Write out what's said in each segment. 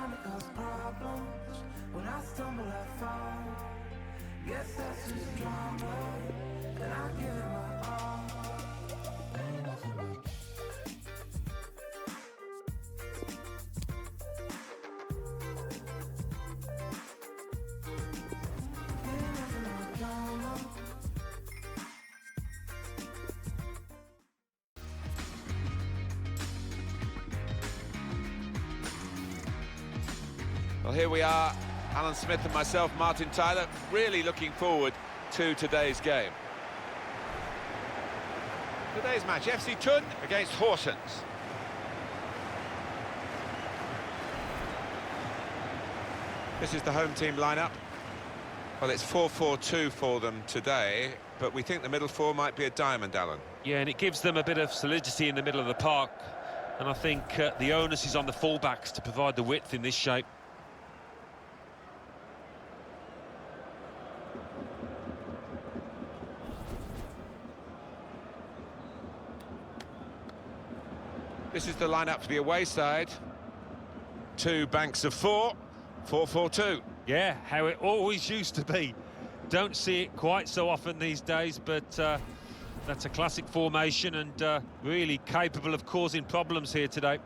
only cause problems. When I stumble, I fall. Guess that's just drama, and I give it my all. Ain't nothing but Well, here we are, Alan Smith and myself, Martin Tyler, really looking forward to today's game. Today's match, FC Thun against Horsens. This is the home team lineup. Well, it's 4-4-2 for them today, but we think the middle four might be a diamond, Alan. Yeah, and it gives them a bit of solidity in the middle of the park, and I think the onus is on the fullbacks to provide the width in this shape. This is the lineup for the away side. Two banks of four, 4-4-2. Yeah, how it always used to be. Don't see it quite so often these days, but that's a classic formation and really capable of causing problems here today.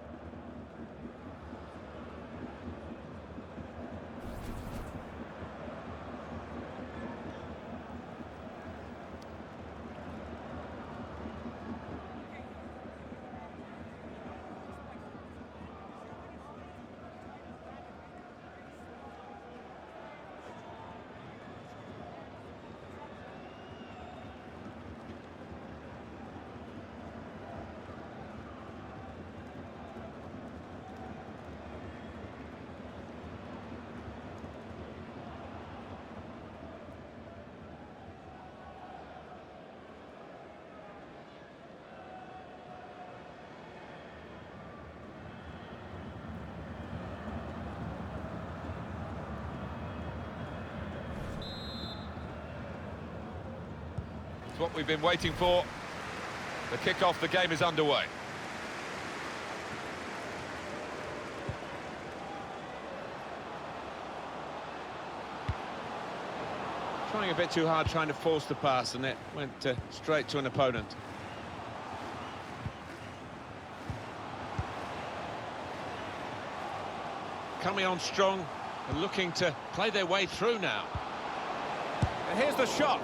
It's what we've been waiting for. The kick-off, the game is underway. Trying a bit too hard, trying to force the pass, and it went straight to an opponent. Coming on strong and looking to play their way through now. And here's the shot.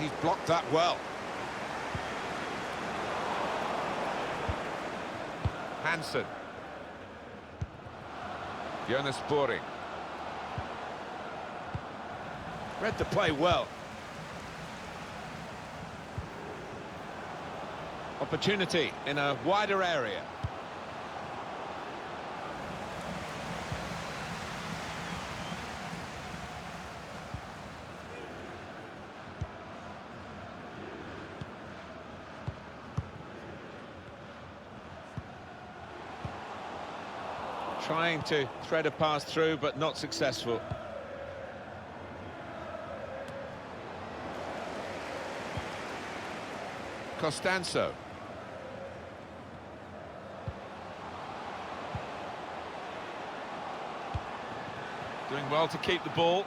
He's blocked that well. Hansen. Jonas Boring. Read the play well. Opportunity in a wider area. Trying to thread a pass through, but not successful. Costanzo. Doing well to keep the ball.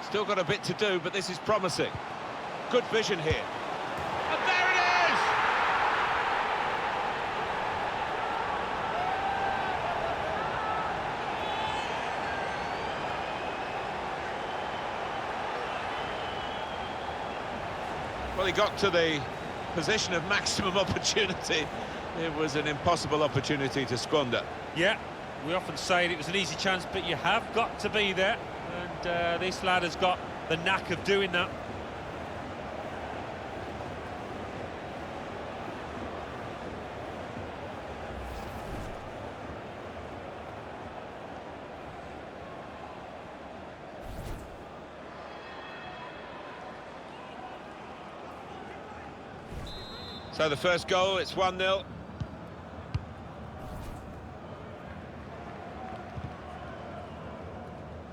Still got a bit to do, but this is promising. Good vision here. And there it is! Well, he got to the position of maximum opportunity. It was an impossible opportunity to squander. Yeah, we often say it was an easy chance, but you have got to be there. And this lad has got the knack of doing that. So the first goal, it's 1-0.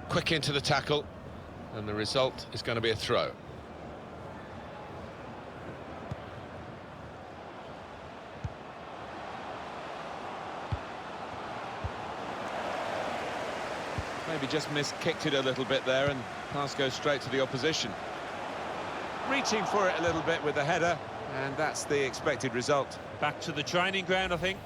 Quick into the tackle, and the result is going to be a throw. Maybe just kicked it a little bit there, and pass goes straight to the opposition. Reaching for it a little bit with the header, and that's the expected result. Back to the training ground, I think.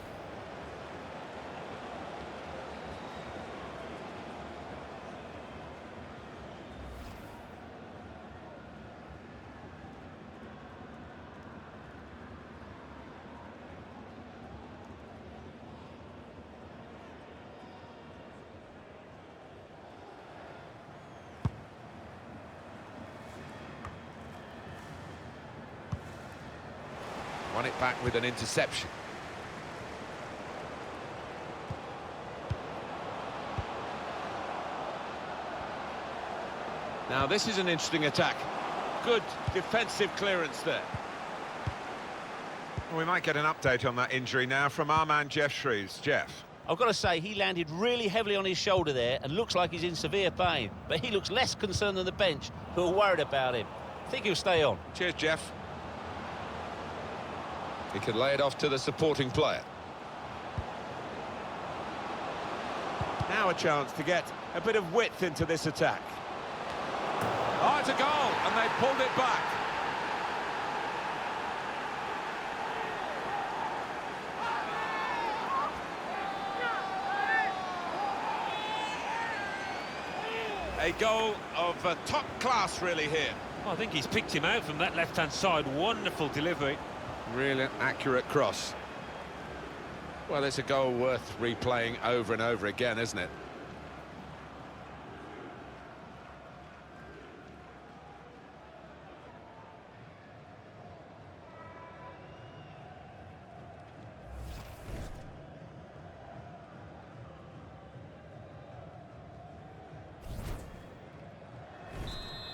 Won it back with an interception. Now this is an interesting attack. Good defensive clearance there. Well, we might get an update on that injury now from our man Jeff Shreves. Jeff. I've got to say, he landed really heavily on his shoulder there and looks like he's in severe pain. But he looks less concerned than the bench, who are worried about him. I think he'll stay on. Cheers, Jeff. He could lay it off to the supporting player. Now a chance to get a bit of width into this attack. Oh, it's a goal, and they pulled it back. A goal of top class, really, here. I think he's picked him out from that left-hand side. Wonderful delivery. Really accurate cross. Well, it's a goal worth replaying over and over again, isn't it?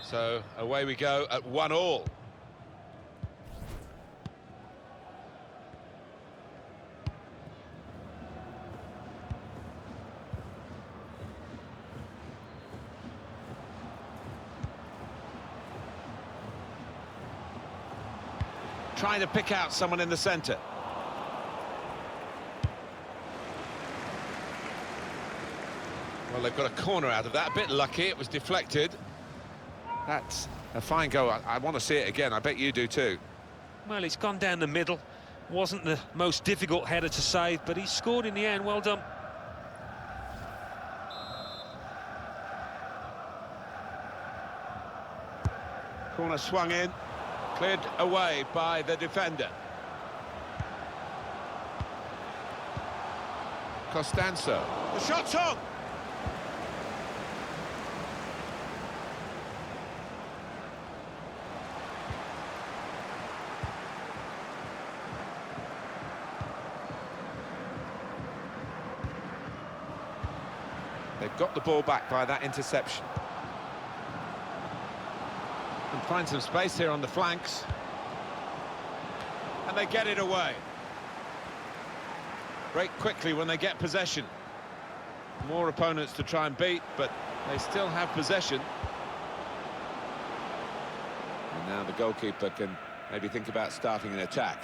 So away we go at 1-1. Trying to pick out someone in the centre. Well, they've got a corner out of that. A bit lucky, it was deflected. That's a fine goal. I want to see it again. I bet you do too. Well, it's gone down the middle. Wasn't the most difficult header to save, but he scored in the end. Well done. Corner swung in. Cleared away by the defender. Costanzo. The shot's on! They've got the ball back by that interception. And find some space here on the flanks. And they get it away. Break quickly when they get possession. More opponents to try and beat, but they still have possession. And now the goalkeeper can maybe think about starting an attack.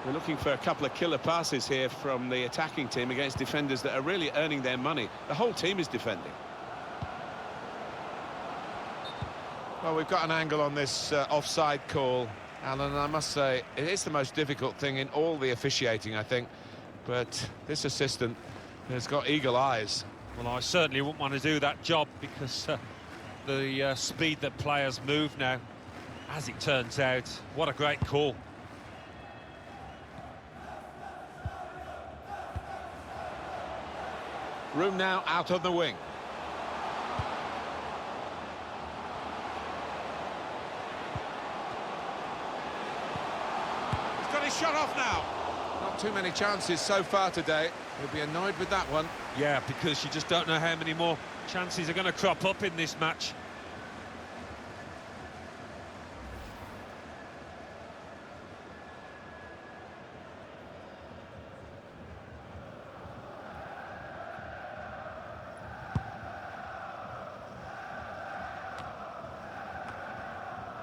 We're looking for a couple of killer passes here from the attacking team against defenders that are really earning their money. The whole team is defending. Well, we've got an angle on this offside call, Alan, and I must say it is the most difficult thing in all the officiating, I think. But this assistant has got eagle eyes. Well, I certainly wouldn't want to do that job because the speed that players move now, as it turns out, what a great call. Room now out on the wing. He's got his shot off now. Not too many chances so far today. He'll be annoyed with that one. Yeah, because you just don't know how many more chances are going to crop up in this match.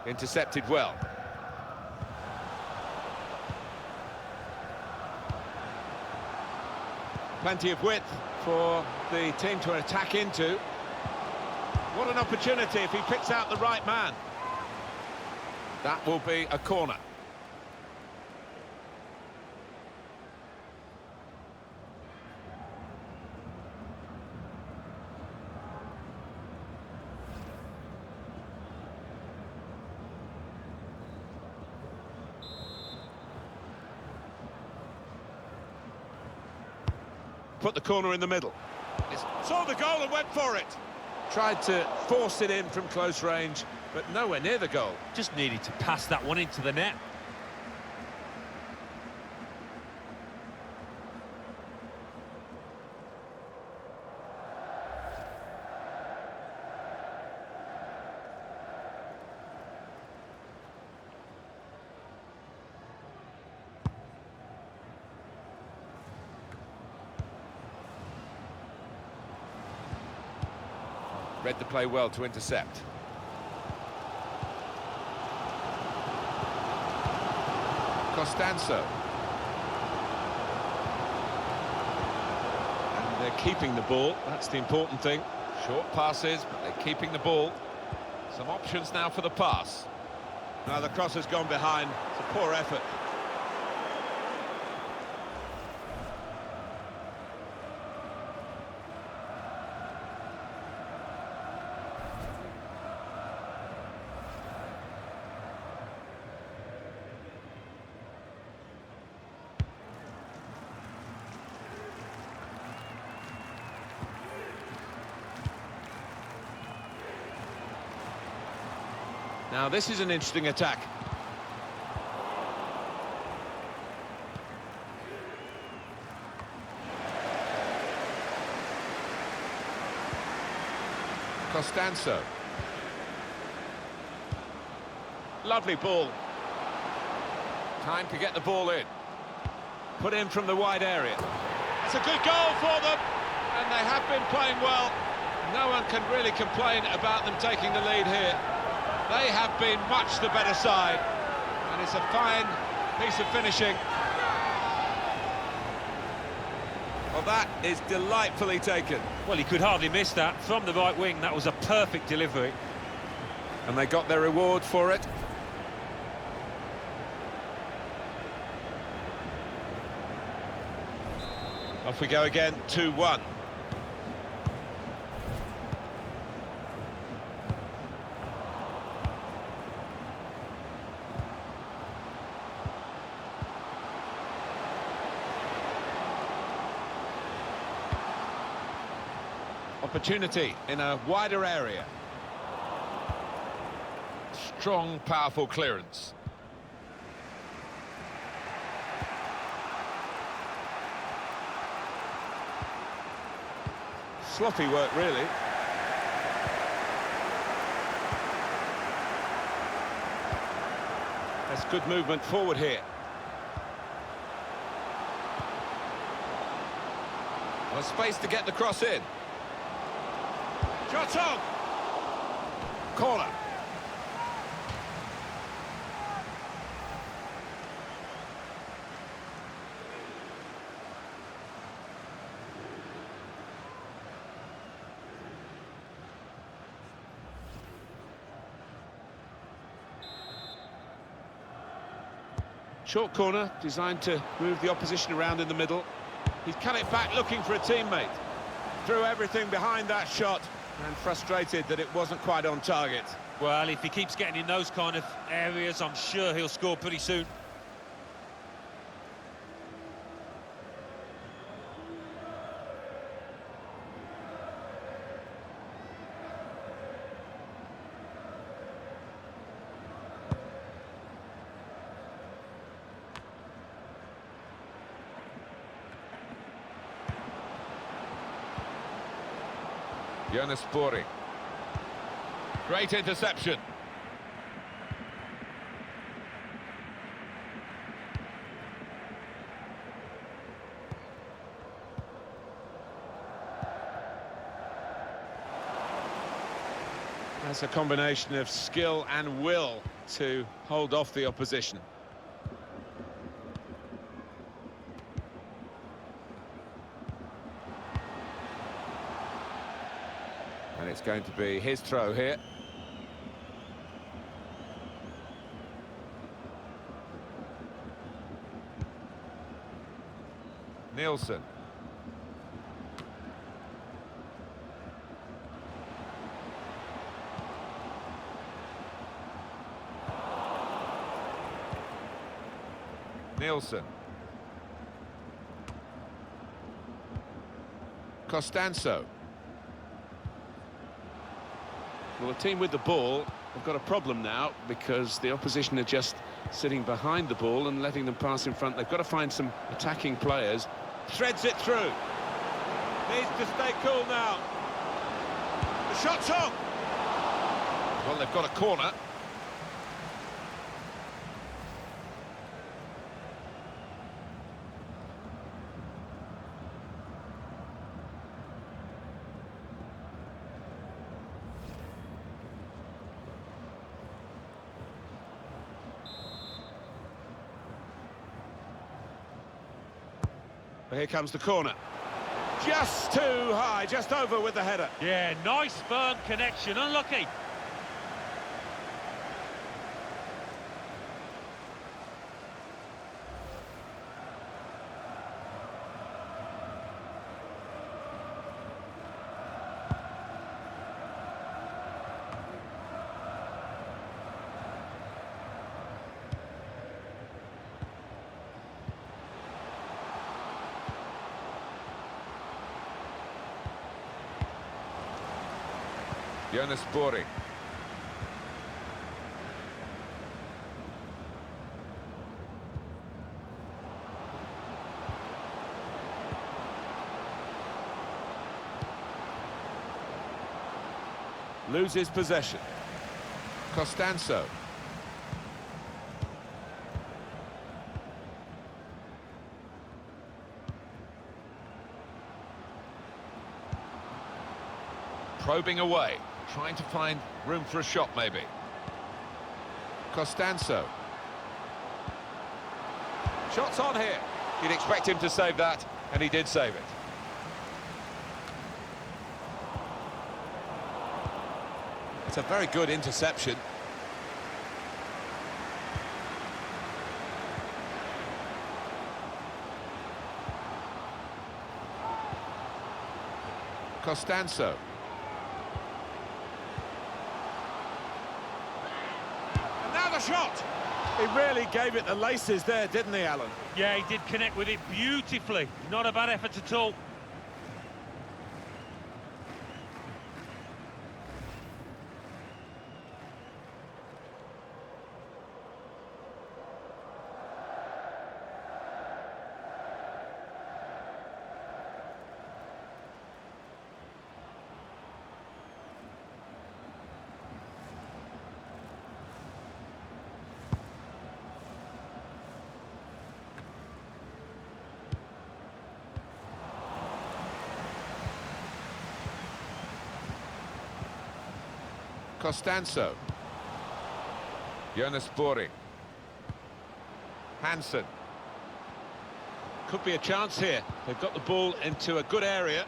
Intercepted well. Plenty of width for the team to attack into. What an opportunity if he picks out the right man. That will be a corner. Put the corner in the middle. Saw the goal and went for it. Tried to force it in from close range, but nowhere near the goal. Just needed to pass that one into the net. Read the play well to intercept. Costanzo. And they're keeping the ball, that's the important thing. Short passes, but they're keeping the ball. Some options now for the pass. Now the cross has gone behind, it's a poor effort. Now this is an interesting attack. Costanzo. Lovely ball. Time to get the ball in. Put in from the wide area. It's a good goal for them, and they have been playing well. No one can really complain about them taking the lead here. They have been much the better side, and it's a fine piece of finishing. Well, that is delightfully taken. Well, he could hardly miss that. From the right wing, that was a perfect delivery. And they got their reward for it. Off we go again, 2-1. Opportunity in a wider area. Strong, powerful clearance. Sloppy work, really. That's good movement forward here. Well, space to get the cross in. Shot on! Corner. Short corner, designed to move the opposition around in the middle. He's cut it back looking for a teammate. Threw everything behind that shot. And frustrated that it wasn't quite on target. Well, if he keeps getting in those kind of areas, I'm sure he'll score pretty soon. Jonas Bori. Great interception. That's a combination of skill and will to hold off the opposition. going to be his throw here. Nielsen. Nielsen. Costanzo. Well, the team with the ball have got a problem now because the opposition are just sitting behind the ball and letting them pass in front. They've got to find some attacking players. Threads it through. Needs to stay cool now. The shot's on. Well, they've got a corner. Here comes the corner. Just too high, just over with the header. Yeah, nice firm connection, unlucky. Jonas Bori. Loses possession. Costanzo. Probing away. Trying to find room for a shot, maybe. Costanzo. Shots on here. You'd expect him to save that, and he did save it. It's a very good interception. Costanzo. Shot! He really gave it the laces there, didn't he, Alan? Yeah, he did connect with it beautifully. Not a bad effort at all. Costanzo. Jonas Bori. Hansen. Could be a chance here. They've got the ball into a good area.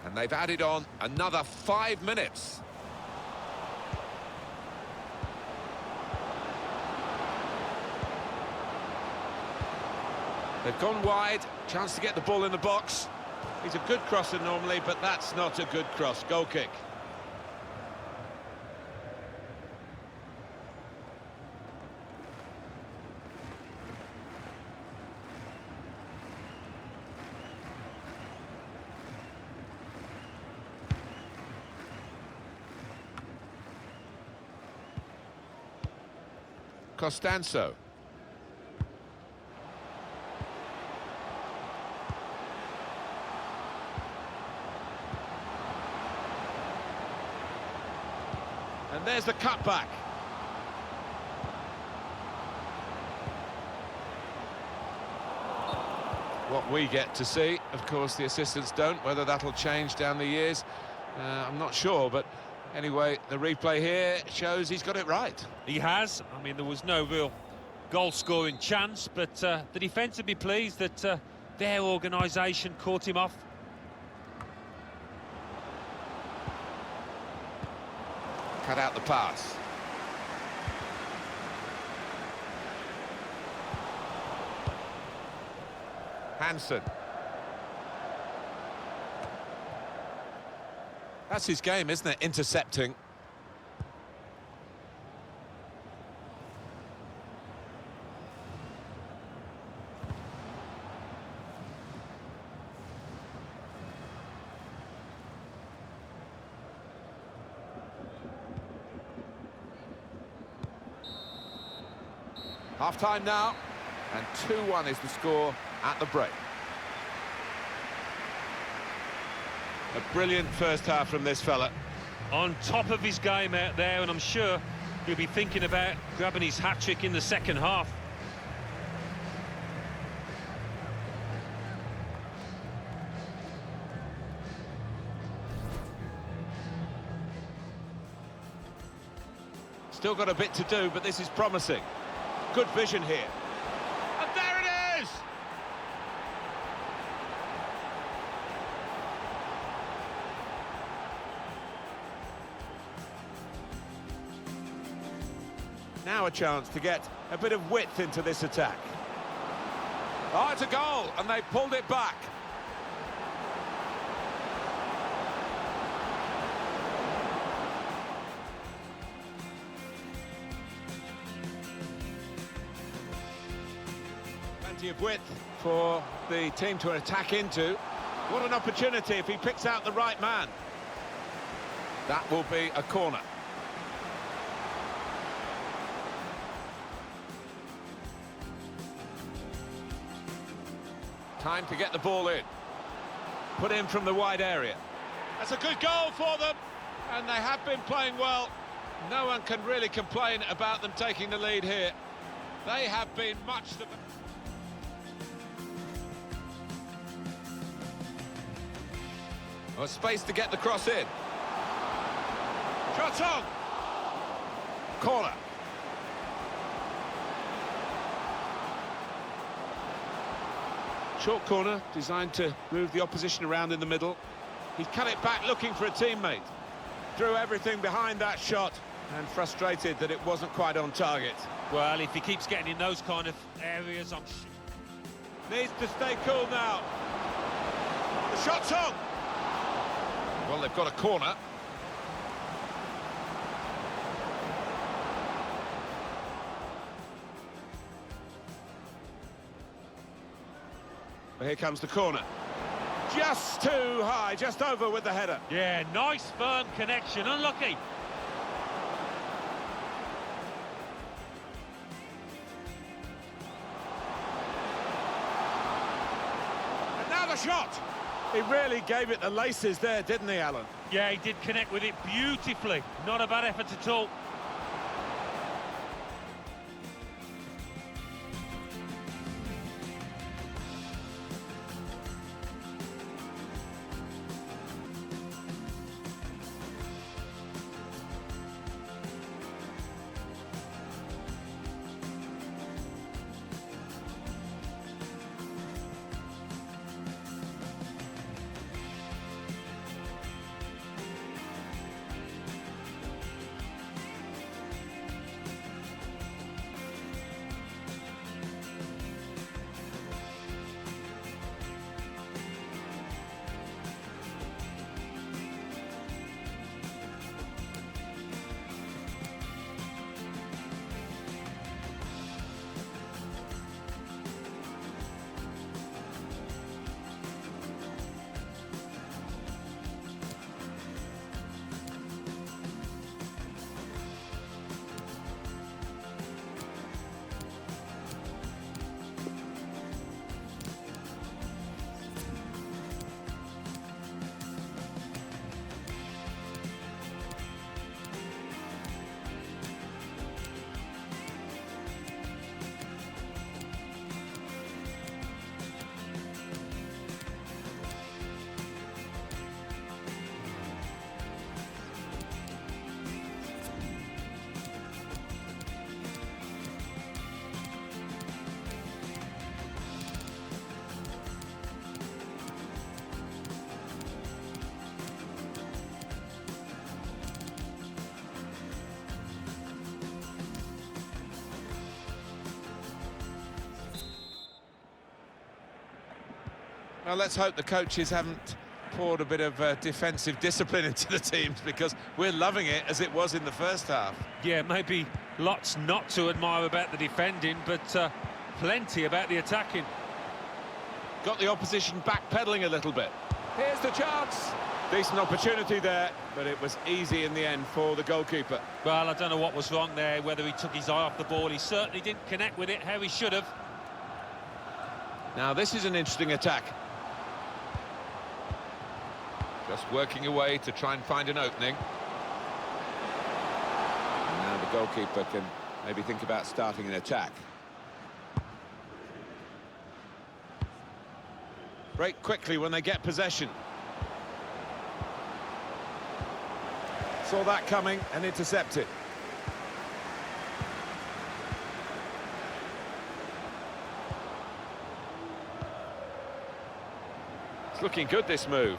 And they've added on another 5 minutes. They've gone wide, chance to get the ball in the box. He's a good crosser normally, but that's not a good cross. Goal kick. Costanzo. There's the cutback. What we get to see, of course, the assistants don't. Whether that'll change down the years, I'm not sure. But anyway, the replay here shows he's got it right. He has. I mean, there was no real goal-scoring chance, but the defence would be pleased that their organisation caught him off. Cut out the pass. Hansen. That's his game, isn't it? Intercepting. Half-time now, and 2-1 is the score at the break. A brilliant first half from this fella. On top of his game out there, and I'm sure he'll be thinking about grabbing his hat-trick in the second half. Still got a bit to do, but this is promising. Good vision here. And there it is! Now a chance to get a bit of width into this attack. Oh, it's a goal, and they pulled it back. Plenty of width for the team to attack into. What an opportunity if he picks out the right man. That will be a corner. Time to get the ball in. Put in from the wide area. That's a good goal for them, and they have been playing well. No one can really complain about them taking the lead here. They have been much the... space to get the cross in. Shot on! Corner. Short corner, designed to move the opposition around in the middle. He cut it back looking for a teammate. Threw everything behind that shot and frustrated that it wasn't quite on target. Well, if he keeps getting in those kind of areas, Needs to stay cool now. The shot's on! Well, they've got a corner. But here comes the corner. Just too high, just over with the header. Yeah, nice firm connection, unlucky. And now the shot! He really gave it the laces there, didn't he, Alan? Yeah, he did connect with it beautifully. Not a bad effort at all. Well, let's hope the coaches haven't poured a bit of defensive discipline into the teams, because we're loving it as it was in the first half. Yeah, maybe lots not to admire about the defending, but plenty about the attacking. Got the opposition backpedaling a little bit. Here's the chance. Decent opportunity there, but it was easy in the end for the goalkeeper. Well, I don't know what was wrong there, whether he took his eye off the ball. He certainly didn't connect with it how he should have. Now, this is an interesting attack. Just working away to try and find an opening. And now the goalkeeper can maybe think about starting an attack. Break quickly when they get possession. Saw that coming and intercepted. It's looking good, this move.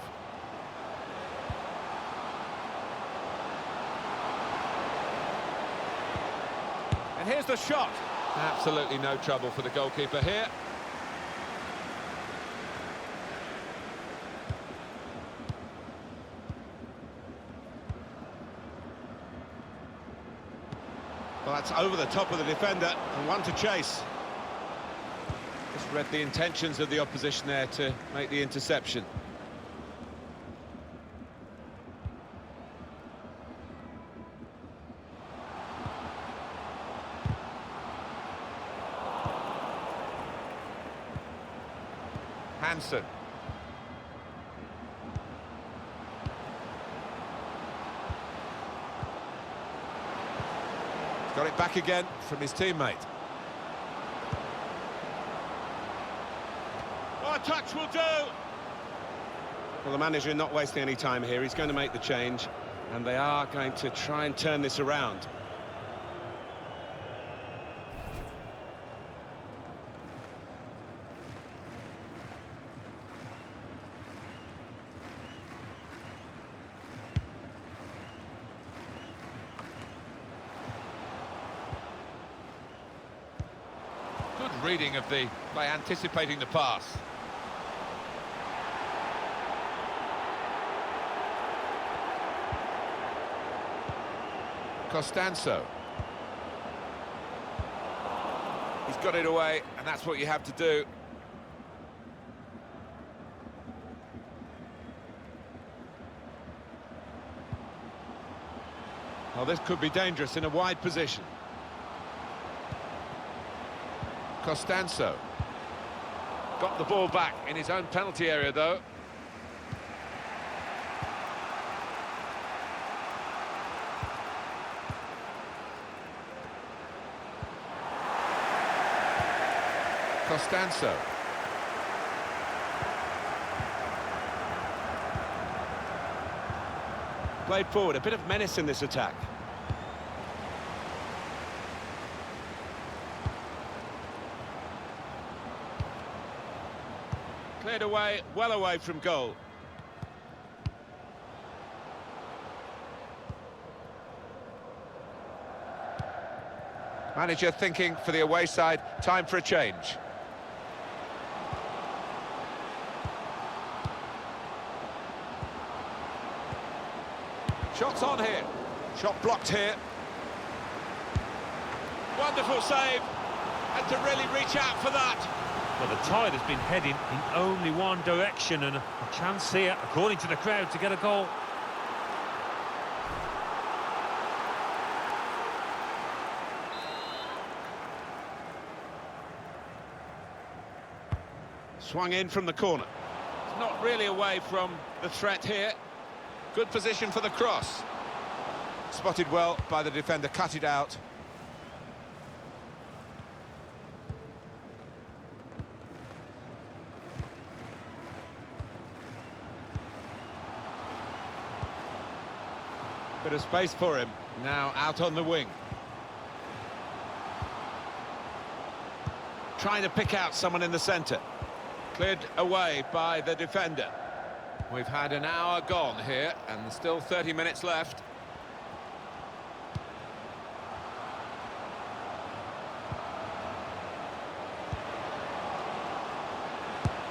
And here's the shot. Absolutely no trouble for the goalkeeper here. Well, that's over the top of the defender, and one to chase. Just read the intentions of the opposition there to make the interception. Hansen. Got it back again from his teammate. Oh, a touch will do! Well, the manager not wasting any time here. He's going to make the change, and they are going to try and turn this around. Good reading of the by anticipating the pass. Costanzo. He's got it away, and that's what you have to do. Well, this could be dangerous in a wide position. Costanzo. Got the ball back in his own penalty area, though. Costanzo. Played forward, a bit of menace in this attack. Cleared away, well away from goal. Manager thinking for the away side, time for a change. Shots on here. Shot blocked here. Wonderful save. Had to really reach out for that. Well, the tide has been heading in only one direction, and a chance here, according to the crowd, to get a goal. Swung in from the corner. It's not really away from the threat here. Good position for the cross. Spotted well by the defender, cut it out. Bit of space for him, now out on the wing. Trying to pick out someone in the centre. Cleared away by the defender. We've had an hour gone here, and there's still 30 minutes left.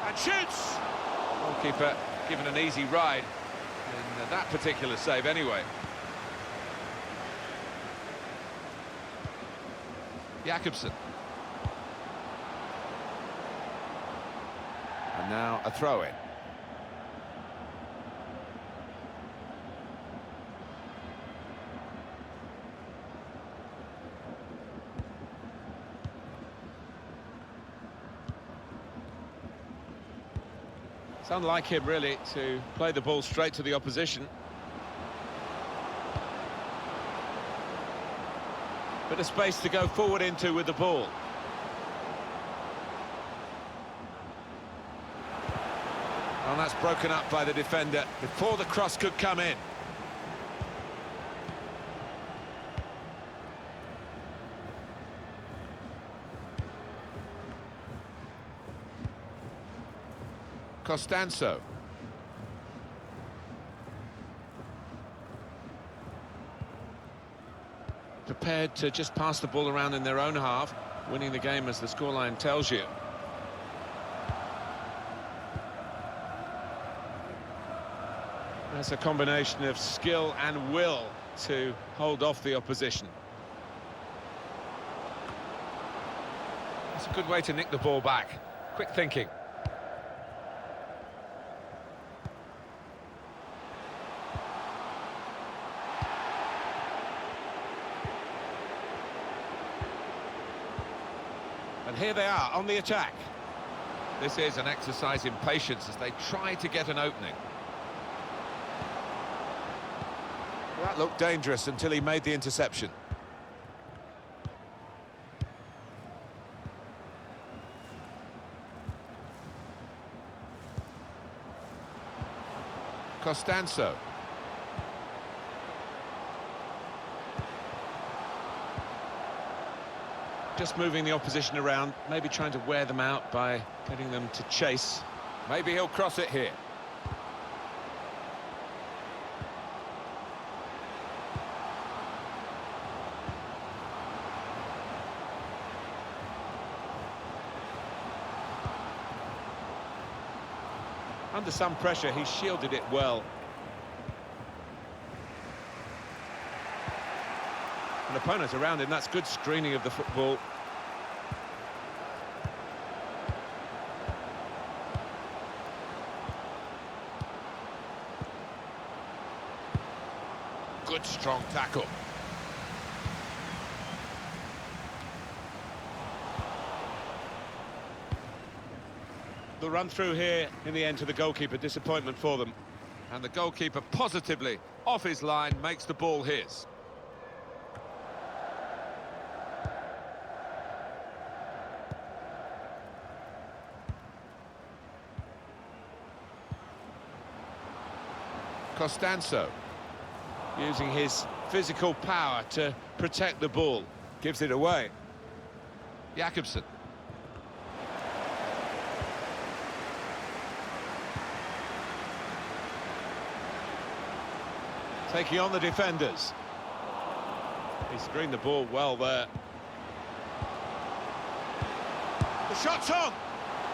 And shoots! Keeper given an easy ride in that particular save anyway. Jakobsen. And now a throw-in. It's unlike him, really, to play the ball straight to the opposition. Bit of space to go forward into with the ball. And that's broken up by the defender before the cross could come in. Costanzo. Prepared to just pass the ball around in their own half, winning the game as the scoreline tells you. That's a combination of skill and will to hold off the opposition. It's a good way to nick the ball back. Quick thinking. And here they are on the attack. This is an exercise in patience as they try to get an opening. That looked dangerous until he made the interception. Costanzo. Just moving the opposition around, maybe trying to wear them out by getting them to chase. Maybe he'll cross it here. Under some pressure, he shielded it well. An opponent around him, that's good screening of the football. Good strong tackle. The run through here in the end to the goalkeeper, disappointment for them. And the goalkeeper positively off his line makes the ball his. Costanzo, using his physical power to protect the ball, gives it away. Jakobsen. Taking on the defenders. He screened the ball well there. The shot's on!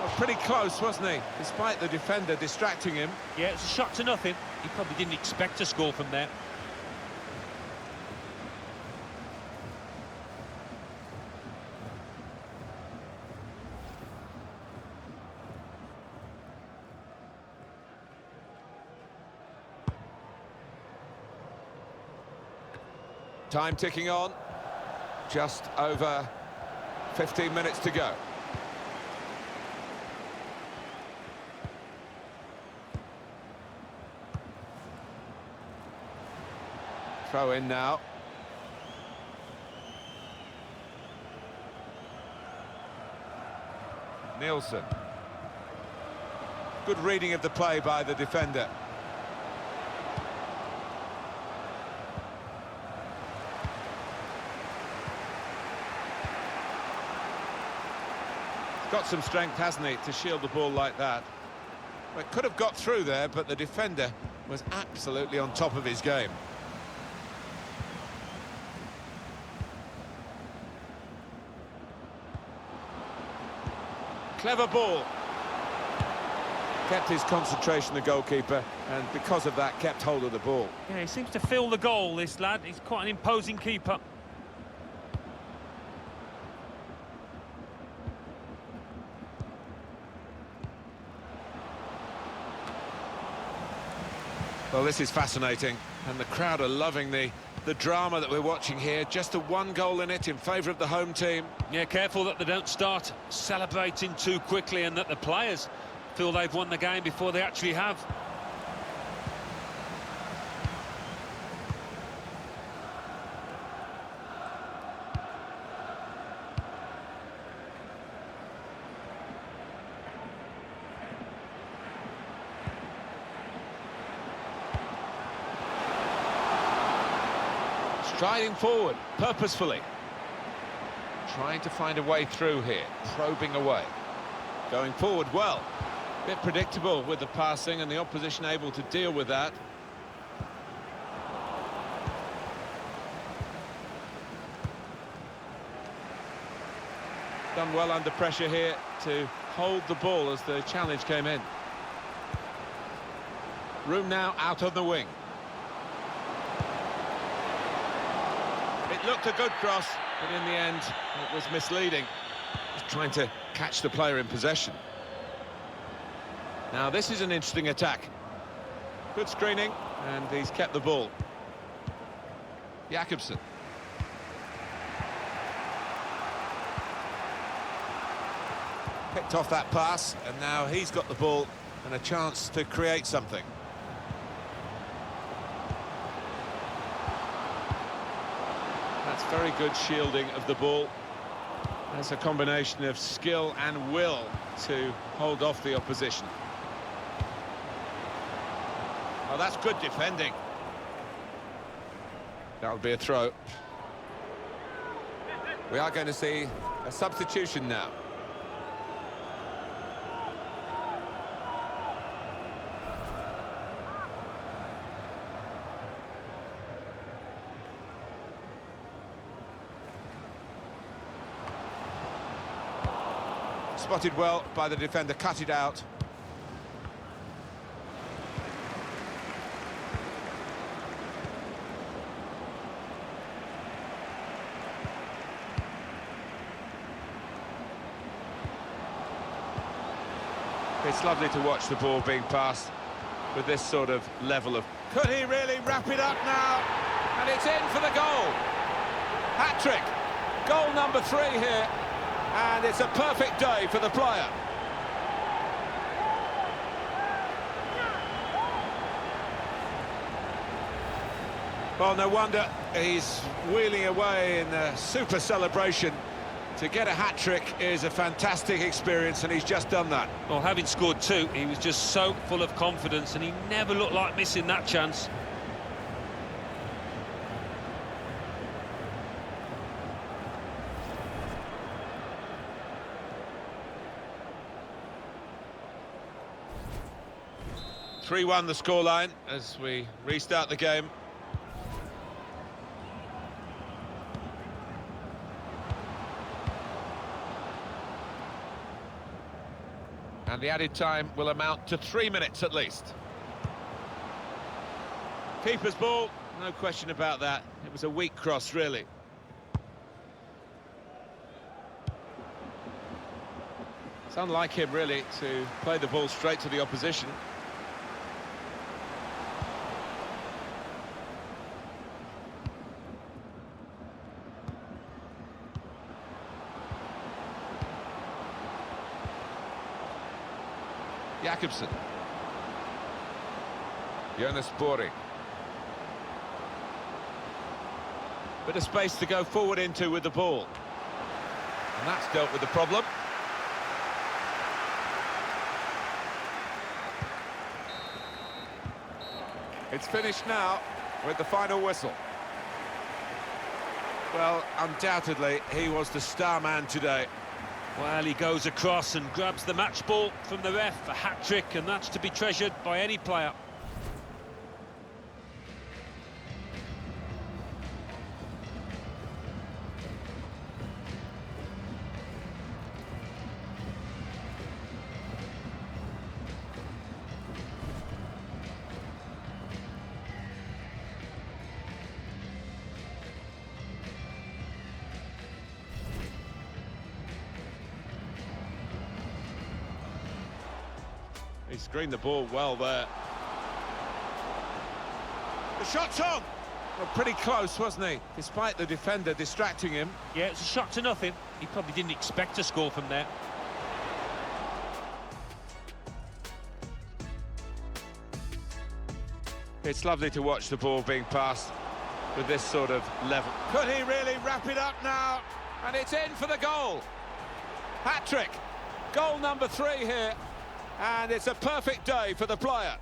Well, pretty close, wasn't he? Despite the defender distracting him. Yeah, it's a shot to nothing. He probably didn't expect to score from there. Time ticking on. Just over 15 minutes to go. Throw in now. Nielsen. Good reading of the play by the defender. Got some strength, hasn't he, to shield the ball like that. Well, it could have got through there, but the defender was absolutely on top of his game. Clever ball. Kept his concentration, the goalkeeper, and because of that, kept hold of the ball. Yeah, he seems to feel the goal, this lad. He's quite an imposing keeper. Well, this is fascinating, and the crowd are loving the drama that we're watching here. Just a one goal in it in favour of the home team. Yeah, careful that they don't start celebrating too quickly and that the players feel they've won the game before they actually have. Striding forward, purposefully. Trying to find a way through here, probing away. Going forward well. Bit predictable with the passing and the opposition able to deal with that. Done well under pressure here to hold the ball as the challenge came in. Room now out on the wing. It looked a good cross, but in the end it was misleading. Just trying to catch the player in possession. Now this is an interesting attack. Good screening, and he's kept the ball. Jakobsen. Picked off that pass, and now he's got the ball and a chance to create something. That's very good shielding of the ball. That's a combination of skill and will to hold off the opposition. Oh, that's good defending. That'll be a throw. We are going to see a substitution now. Spotted well by the defender, cut it out. It's lovely to watch the ball being passed with this sort of level of... Could he really wrap it up now? And it's in for the goal. Hat-trick. Goal number 3 here. And it's a perfect day for the player. Well, no wonder he's wheeling away in a super celebration. To get a hat-trick is a fantastic experience, and he's just done that. Well, having scored 2, he was just so full of confidence, and he never looked like missing that chance. (3-1) the scoreline as we restart the game. And the added time will amount to 3 minutes at least. Keeper's ball, no question about that. It was a weak cross, really. It's unlike him, really, to play the ball straight to the opposition. Jakobsen. Jonas Bori. Bit of space to go forward into with the ball. And that's dealt with the problem. It's finished now with the final whistle. Well, undoubtedly, he was the star man today. Well, he goes across and grabs the match ball from the ref, a hat-trick, and that's to be treasured by any player. screened the ball well there. The shot's on! Well, pretty close, wasn't he? Despite the defender distracting him. Yeah, it's a shot to nothing. He probably didn't expect to score from there. It's lovely to watch the ball being passed with this sort of level. Could he really wrap it up now? And it's in for the goal. Hat-trick. Goal number 3 here. And it's a perfect day for the player.